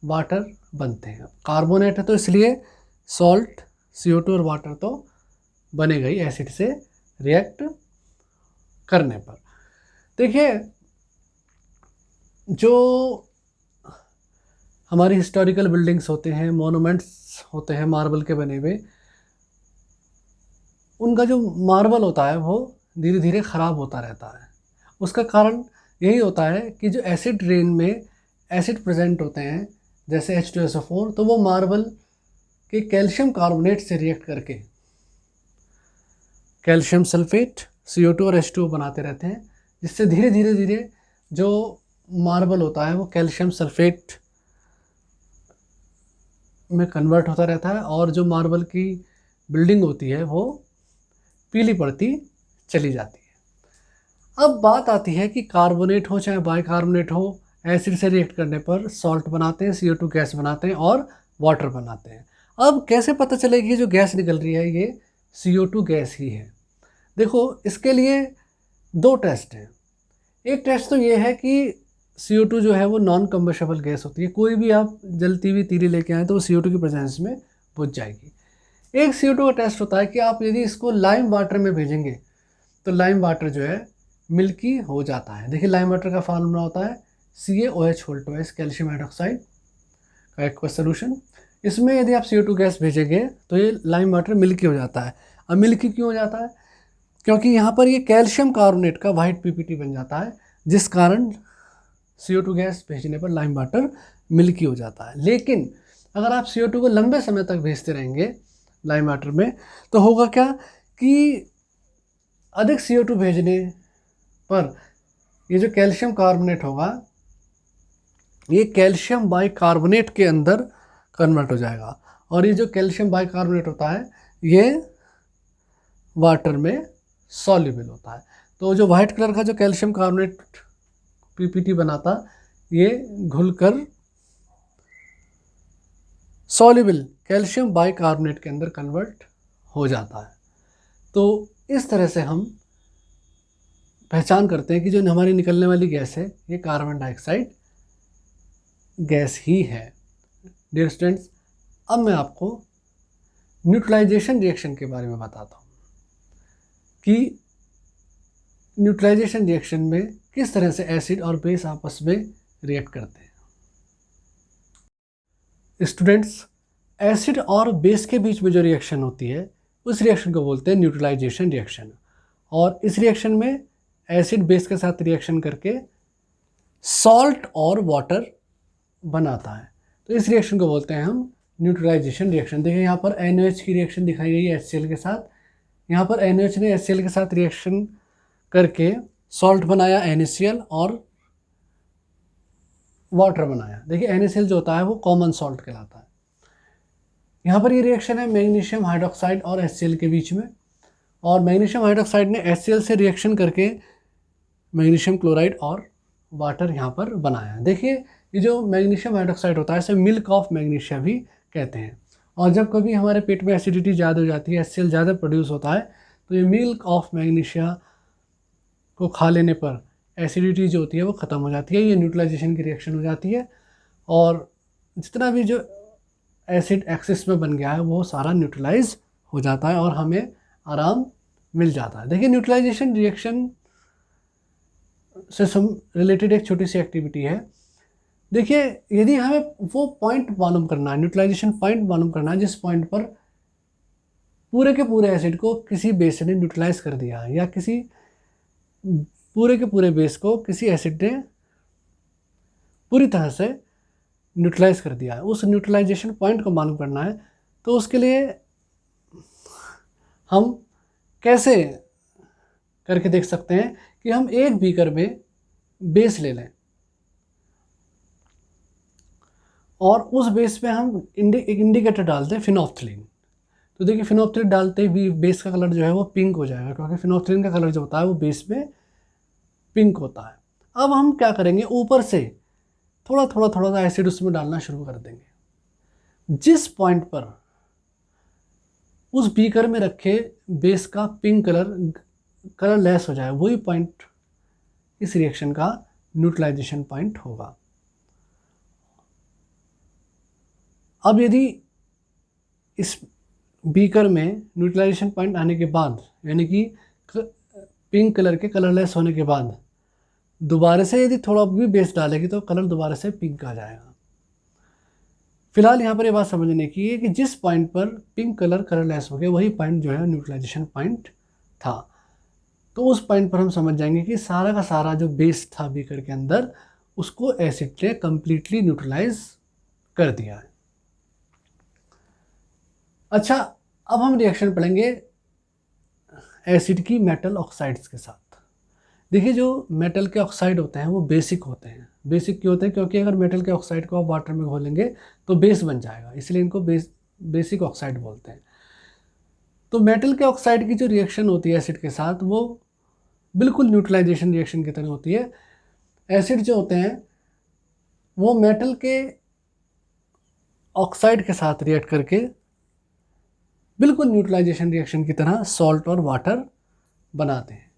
वाटर बनते हैं। कार्बोनेट है तो इसलिए सॉल्ट, CO2 और वाटर तो बनेगा ही एसिड से रिएक्ट करने पर। देखिए जो हमारी हिस्टोरिकल बिल्डिंग्स होते हैं, मोनूमेंट्स होते हैं मार्बल के बने हुए, उनका जो मार्बल होता है वो धीरे धीरे ख़राब होता रहता है। उसका कारण यही होता है कि जो एसिड रेन में एसिड प्रेजेंट होते हैं जैसे H2SO4, तो वो मार्बल के कैल्शियम कार्बोनेट से रिएक्ट करके कैल्शियम सल्फेट, CO2 और H2O बनाते रहते हैं, जिससे धीरे धीरे धीरे जो मार्बल होता है वो कैल्शियम सल्फेट में कन्वर्ट होता रहता है और जो मार्बल की बिल्डिंग होती है वो पीली पड़ती चली जाती है। अब बात आती है कि कार्बोनेट हो चाहे बाइकार्बोनेट हो, एसिड से रिएक्ट करने पर सॉल्ट बनाते हैं, CO2 गैस बनाते हैं और वाटर बनाते हैं। अब कैसे पता चलेगी कि जो गैस निकल रही है ये CO2 गैस ही है? देखो इसके लिए दो टेस्ट हैं। एक टेस्ट तो ये है कि CO2 जो है वो नॉन कम्बशेबल गैस होती है, कोई भी आप जलती हुई तीली लेके आए तो वो CO2 की प्रेजेंस में बुझ जाएगी। एक CO2 का टेस्ट होता है कि आप यदि इसको लाइम वाटर में भेजेंगे तो लाइम वाटर जो है मिल्की हो जाता है। देखिए लाइम वाटर का फार्मूला होता है CaOH, कैल्शियम हाइड्रोक्साइड का एक्वस सोल्यूशन। इसमें यदि आप CO2 गैस भेजेंगे तो ये लाइम वाटर मिल्की हो जाता है। अब मिल्की क्यों हो जाता है? क्योंकि यहाँ पर ये कैल्शियम कार्बोनेट का वाइट पीपीटी बन जाता है, जिस कारण CO2 गैस भेजने पर लाइम वाटर मिल्की हो जाता है। लेकिन अगर आप CO2 को लंबे समय तक भेजते रहेंगे लाइम वाटर में, तो होगा क्या कि अधिक CO2 भेजने पर ये जो कैल्शियम कार्बोनेट होगा, ये कैल्शियम बाइकार्बोनेट के अंदर कन्वर्ट हो जाएगा, और ये जो कैल्शियम बाइकार्बोनेट होता है ये वाटर में सॉल्युबल होता है। तो जो वाइट कलर का जो कैल्शियम कार्बोनेट पीपीटी बनाता, ये घुलकर सॉल्युबल कैल्शियम बाइकार्बोनेट के अंदर कन्वर्ट हो जाता है। तो इस तरह से हम पहचान करते हैं कि जो हमारी निकलने वाली गैस है ये कार्बन डाइऑक्साइड गैस ही है। डियर स्टूडेंट्स, अब मैं आपको न्यूट्रलाइजेशन रिएक्शन के बारे में बताता हूँ कि न्यूट्रलाइजेशन रिएक्शन में किस तरह से एसिड और बेस आपस में रिएक्ट करते हैं। स्टूडेंट्स, एसिड और बेस के बीच में जो रिएक्शन होती है उस रिएक्शन को बोलते हैं न्यूट्रलाइजेशन रिएक्शन, और इस रिएक्शन में एसिड बेस के साथ रिएक्शन करके सॉल्ट और वाटर बनाता है। तो इस रिएक्शन को बोलते हैं हम न्यूट्रलाइजेशन रिएक्शन। देखिए यहाँ पर NaOH की रिएक्शन दिखाई गई है HCl के साथ। यहाँ पर NaOH ने HCl के साथ रिएक्शन करके सॉल्ट बनाया NaCl और वाटर बनाया। देखिए NaCl जो होता है वो कॉमन सॉल्ट कहलाता है। यहाँ पर ये रिएक्शन है मैग्नीशियम हाइड्रोक्साइड और HCl के बीच में, और मैग्नीशियम हाइड्रोक्साइड ने HCl से रिएक्शन करके मैग्नीशियम क्लोराइड और वाटर यहाँ पर बनाया। देखिए ये जो मैग्नीशियम हाइड्रोक्साइड होता है इसे मिल्क ऑफ मैग्नीशिया भी कहते हैं, और जब कभी हमारे पेट में एसिडिटी ज़्यादा हो जाती है, HCl ज़्यादा प्रोड्यूस होता है, तो ये मिल्क ऑफ मैग्नीशिया को खा लेने पर एसिडिटी जो होती है वो ख़त्म हो जाती है। ये न्यूट्रलाइजेशन की रिएक्शन हो जाती है, और जितना भी जो एसिड एक्सेस में बन गया है वो सारा न्यूट्रलाइज हो जाता है और हमें आराम मिल जाता है। देखिए न्यूट्रलाइजेशन रिएक्शन से रिलेटेड एक छोटी सी एक्टिविटी है। देखिए यदि हमें वो पॉइंट मालूम करना है, न्यूट्रलाइजेशन पॉइंट मालूम करना है जिस पॉइंट पर पूरे के पूरे एसिड को किसी बेस ने न्यूट्रलाइज कर दिया है, या किसी पूरे के पूरे बेस को किसी एसिड ने पूरी तरह से न्यूट्रलाइज कर दिया है, उस न्यूट्रलाइजेशन पॉइंट को मालूम करना है, तो उसके लिए हम कैसे करके देख सकते हैं कि हम एक बीकर में बेस ले लें और उस बेस पे हम एक इंडिकेटर डालते हैं फिनोल्फ्थलीन। तो देखिए फिनोल्फ्थलीन डालते ही बेस का कलर जो है वो पिंक हो जाएगा, क्योंकि फिनोल्फ्थलीन का कलर जो होता है वो बेस में पिंक होता है। अब हम क्या करेंगे, ऊपर से थोड़ा सा एसिड उसमें डालना शुरू कर देंगे। जिस पॉइंट पर उस बीकर में रखे बेस का पिंक कलर लेस हो जाए, वही पॉइंट इस रिएक्शन का न्यूट्रलाइजेशन पॉइंट होगा। अब यदि इस बीकर में न्यूट्रलाइजेशन पॉइंट आने के बाद, यानी कि पिंक कलर के कलरलेस होने के बाद दोबारा से यदि थोड़ा भी बेस डालेगी तो कलर दोबारा से पिंक आ जाएगा। फिलहाल यहाँ पर ये बात समझने की है कि जिस पॉइंट पर पिंक कलरलेस हो गया वही पॉइंट जो है न्यूट्रलाइजेशन पॉइंट था। तो उस पॉइंट पर हम समझ जाएंगे कि सारा का सारा जो बेस था बीकर के अंदर उसको एसिड ने कंप्लीटली न्यूट्रलाइज कर दिया है। अच्छा, अब हम रिएक्शन पढ़ेंगे एसिड की मेटल ऑक्साइड्स के साथ। देखिए जो मेटल के ऑक्साइड होते हैं वो बेसिक होते हैं। बेसिक क्यों होते हैं? क्योंकि अगर मेटल के ऑक्साइड को आप वाटर में घोलेंगे तो बेस बन जाएगा, इसलिए इनको बेसिक ऑक्साइड बोलते हैं। तो मेटल के ऑक्साइड की जो रिएक्शन होती है एसिड के साथ वो बिल्कुल न्यूट्रलाइजेशन रिएक्शन की तरह होती है। एसिड जो होते हैं वो मेटल के ऑक्साइड के साथ रिएक्ट करके बिल्कुल न्यूट्रलाइजेशन रिएक्शन की तरह सॉल्ट और वाटर बनाते हैं।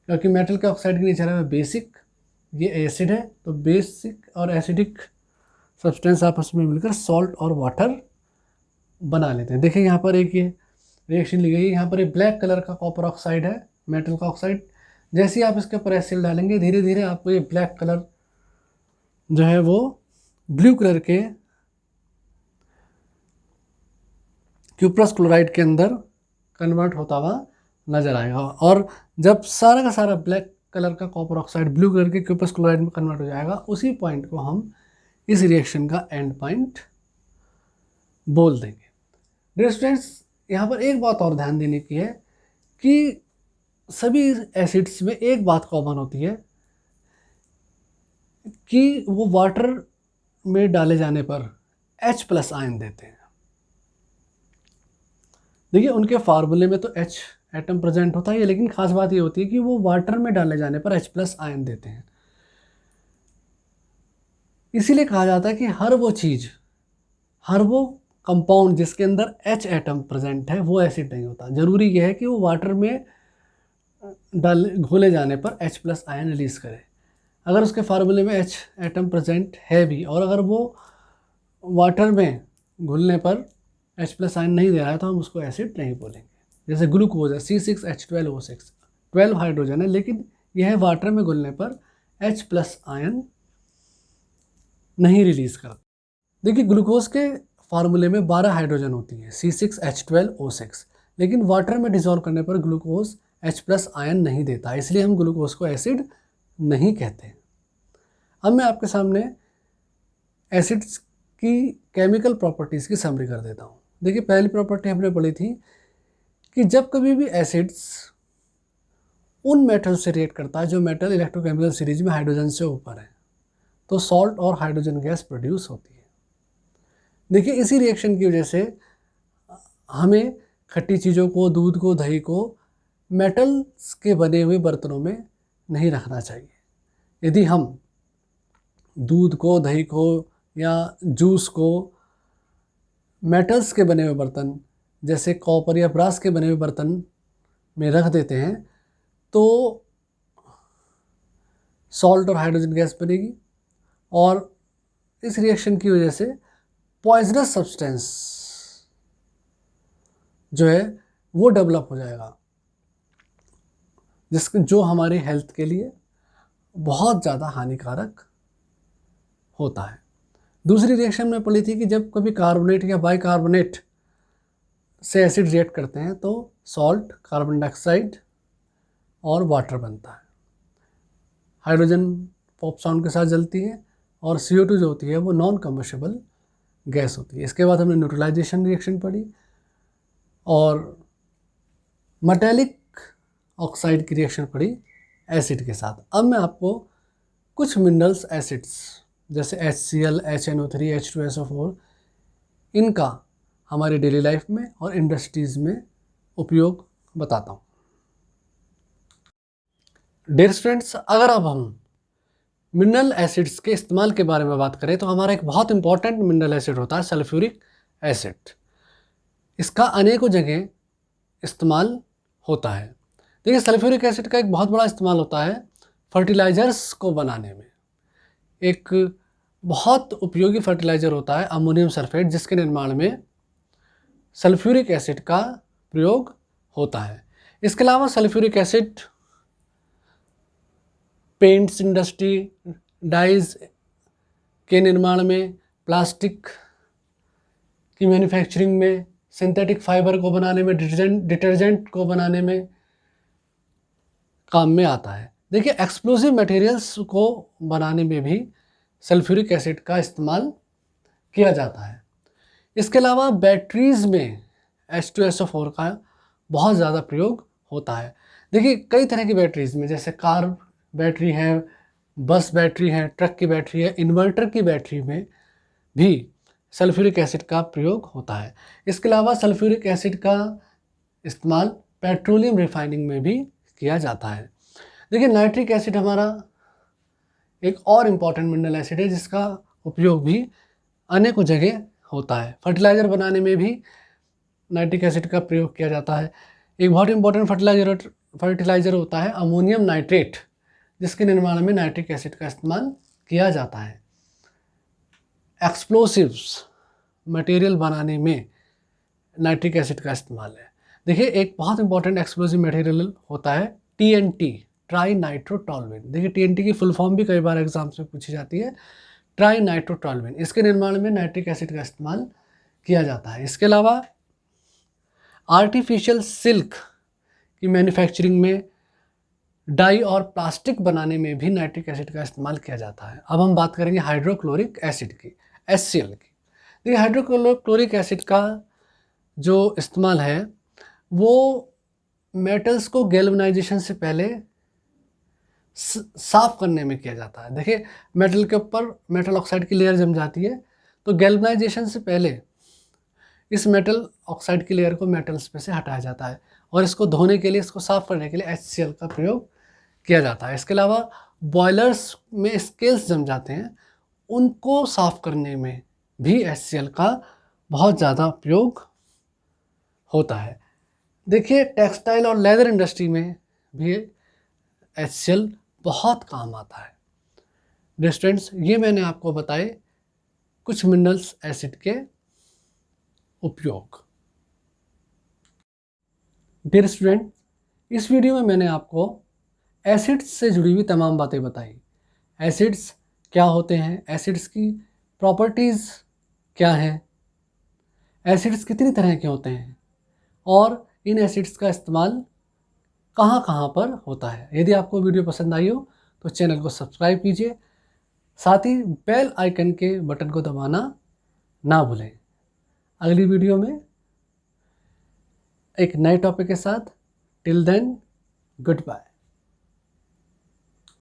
क्योंकि मेटल के ऑक्साइड की नेचर है बेसिक, ये एसिड है, तो बेसिक और एसिडिक सब्सटेंस आपस में मिलकर सॉल्ट और वाटर बना लेते हैं। देखिए यहाँ पर एक ये रिएक्शन ली गई है, यहाँ पर एक ब्लैक कलर का कॉपर ऑक्साइड है, मेटल का ऑक्साइड। जैसे ही आप इसके ऊपर एसिड डालेंगे धीरे धीरे आपको ये ब्लैक कलर जो है वो ब्लू कलर के क्यूप्रस क्लोराइड के अंदर कन्वर्ट होता हुआ नज़र आएगा। और जब सारा का सारा ब्लैक कलर का कॉपर ऑक्साइड ब्लू कलर के क्यूपस क्लोराइड में कन्वर्ट हो जाएगा, उसी पॉइंट को हम इस रिएक्शन का एंड पॉइंट बोल देंगे। डियर स्टूडेंट्स, यहाँ पर एक बात और ध्यान देने की है कि सभी एसिड्स में एक बात कॉमन होती है कि वो वाटर में डाले जाने पर H+ आयन देते हैं। देखिए, उनके फार्मूले में तो H एटम प्रेजेंट होता है, लेकिन खास बात ये होती है कि वो वाटर में डाले जाने पर H+ आयन देते हैं। इसीलिए कहा जाता है कि हर वो कंपाउंड जिसके अंदर H एटम प्रेजेंट है वो एसिड नहीं होता। जरूरी यह है कि वो वाटर में घोले जाने पर H+ आयन रिलीज करे। अगर उसके फार्मूले में H एटम प्रेजेंट है भी, और अगर वो वाटर में घुलने पर H+ आयन नहीं दे रहा है, तो हम उसको एसिड नहीं बोलेंगे। जैसे ग्लूकोज है C6H12O6, 12 हाइड्रोजन है, लेकिन यह वाटर में घुलने पर H+ आयन नहीं रिलीज करता। देखिए, ग्लूकोज के फार्मूले में 12 हाइड्रोजन होती है C6H12O6, लेकिन वाटर में डिसॉल्व करने पर ग्लूकोज H+ आयन नहीं देता, इसलिए हम ग्लूकोज को एसिड नहीं कहते। अब मैं आपके सामने एसिड्स की केमिकल प्रॉपर्टीज़ की समरी कर देता हूँ। देखिए, पहली प्रॉपर्टी हमने पढ़ी थी कि जब कभी भी एसिड्स उन मेटल से रिएक्ट करता है जो मेटल इलेक्ट्रोकेमिकल सीरीज में हाइड्रोजन से ऊपर है, तो सॉल्ट और हाइड्रोजन गैस प्रोड्यूस होती है। देखिए, इसी रिएक्शन की वजह से हमें खट्टी चीज़ों को, दूध को, दही को मेटल्स के बने हुए बर्तनों में नहीं रखना चाहिए। यदि हम दूध को, दही को या जूस को मेटल्स के बने हुए बर्तन जैसे कॉपर या ब्रास के बने हुए बर्तन में रख देते हैं, तो सॉल्ट और हाइड्रोजन गैस बनेगी, और इस रिएक्शन की वजह से पॉइजनस सब्सटेंस जो है वो डेवलप हो जाएगा, जो हमारी हेल्थ के लिए बहुत ज़्यादा हानिकारक होता है। दूसरी रिएक्शन में पढ़ी थी कि जब कभी कार्बोनेट या बाइकार्बोनेट से एसिड रिएक्ट करते हैं तो सॉल्ट, कार्बन डाइऑक्साइड और वाटर बनता है। हाइड्रोजन पॉपसॉन के साथ जलती है, और CO2 जो होती है वो नॉन कम्बस्टिबल गैस होती है। इसके बाद हमने न्यूट्रलाइजेशन रिएक्शन पढ़ी और मेटालिक ऑक्साइड की रिएक्शन पढ़ी एसिड के साथ। अब मैं आपको कुछ मिनरल्स एसिड्स जैसे HCl, HNO3, H2SO4 इनका हमारी डेली लाइफ में और इंडस्ट्रीज़ में उपयोग बताता हूँ। डियर स्टूडेंट्स, अगर अब हम मिनरल एसिड्स के इस्तेमाल के बारे में बात करें तो हमारा एक बहुत इंपॉर्टेंट मिनरल एसिड होता है सल्फ्यूरिक एसिड। इसका अनेकों जगह इस्तेमाल होता है। देखिए, सल्फ्यूरिक एसिड का एक बहुत बड़ा इस्तेमाल होता है फर्टिलाइज़र्स को बनाने में। एक बहुत उपयोगी फर्टिलाइज़र होता है अमोनियम सल्फेट, जिसके निर्माण में सल्फ्यूरिक एसिड का प्रयोग होता है। इसके अलावा sulphuric acid paints industry, dyes के निर्माण में, प्लास्टिक की मैन्युफैक्चरिंग में, सिंथेटिक फाइबर को बनाने में, डिटर्जेंट को बनाने में काम में आता है। देखिए, एक्सप्लोसिव मटेरियल्स को बनाने में भी सल्फ्यूरिक एसिड का इस्तेमाल किया जाता है। इसके अलावा बैटरीज़ में H2SO4 का बहुत ज़्यादा प्रयोग होता है। देखिए, कई तरह की बैटरीज़ में, जैसे कार बैटरी है, बस बैटरी है, ट्रक की बैटरी है, इन्वर्टर की बैटरी में भी सल्फ्यूरिक एसिड का प्रयोग होता है। इसके अलावा सल्फ्यूरिक एसिड का इस्तेमाल पेट्रोलियम रिफाइनिंग में भी किया जाता है। देखिए, नाइट्रिक एसिड हमारा एक और इम्पॉर्टेंट मिनरल एसिड है जिसका उपयोग भी अनेकों जगह होता है। फर्टिलाइज़र बनाने में भी नाइट्रिक एसिड का प्रयोग किया जाता है। एक बहुत इंपॉर्टेंट फर्टिलाइज़र होता है अमोनियम नाइट्रेट, जिसके निर्माण में नाइट्रिक एसिड का इस्तेमाल किया जाता है। एक्सप्लोसिव्स मटेरियल बनाने में नाइट्रिक एसिड का इस्तेमाल है। देखिए, एक बहुत इंपॉर्टेंट एक्सप्लोसिव मटेरियल होता है TNT, ट्राई नाइट्रोटॉल्यूएन। देखिए, TNT की फुल फॉर्म भी कई बार एग्जाम्स में पूछी जाती है, ट्राई नाइट्रोटॉल्यूएन। इसके निर्माण में नाइट्रिक एसिड का इस्तेमाल किया जाता है। इसके अलावा आर्टिफिशियल सिल्क की मैन्युफैक्चरिंग में, डाई और प्लास्टिक बनाने में भी नाइट्रिक एसिड का इस्तेमाल किया जाता है। अब हम बात करेंगे हाइड्रोक्लोरिक एसिड की, HCl की। देखिए हाइड्रोक्लोरिक एसिड का जो इस्तेमाल है वो मेटल्स को गैल्वेनाइजेशन से पहले साफ करने में किया जाता है। देखिए मेटल के ऊपर मेटल ऑक्साइड की लेयर जम जाती है, तो गैल्वेनाइजेशन से पहले इस मेटल ऑक्साइड की लेयर को मेटल्स में से हटाया जाता है और इसको धोने के लिए, इसको साफ करने के लिए HCl का प्रयोग किया जाता है। इसके अलावा बॉयलर्स में स्केल्स जम जाते हैं, उनको साफ करने में भी HCl का बहुत ज़्यादा उपयोग होता है। देखिए टेक्सटाइल और लेदर इंडस्ट्री में भी HCl बहुत काम आता है। डियर स्टूडेंट्स, ये मैंने आपको बताए कुछ मिनरल्स एसिड के उपयोग। डियर स्टूडेंट, इस वीडियो में मैंने आपको एसिड्स से जुड़ी हुई तमाम बातें बताई। एसिड्स क्या होते हैं, एसिड्स की प्रॉपर्टीज़ क्या हैं, एसिड्स कितनी तरह के होते हैं और इन एसिड्स का इस्तेमाल कहाँ कहाँ पर होता है। यदि आपको वीडियो पसंद आई हो तो चैनल को सब्सक्राइब कीजिए, साथ ही बेल आइकन के बटन को दबाना ना भूलें। अगली वीडियो में एक नए टॉपिक के साथ, टिल देन गुड बाय।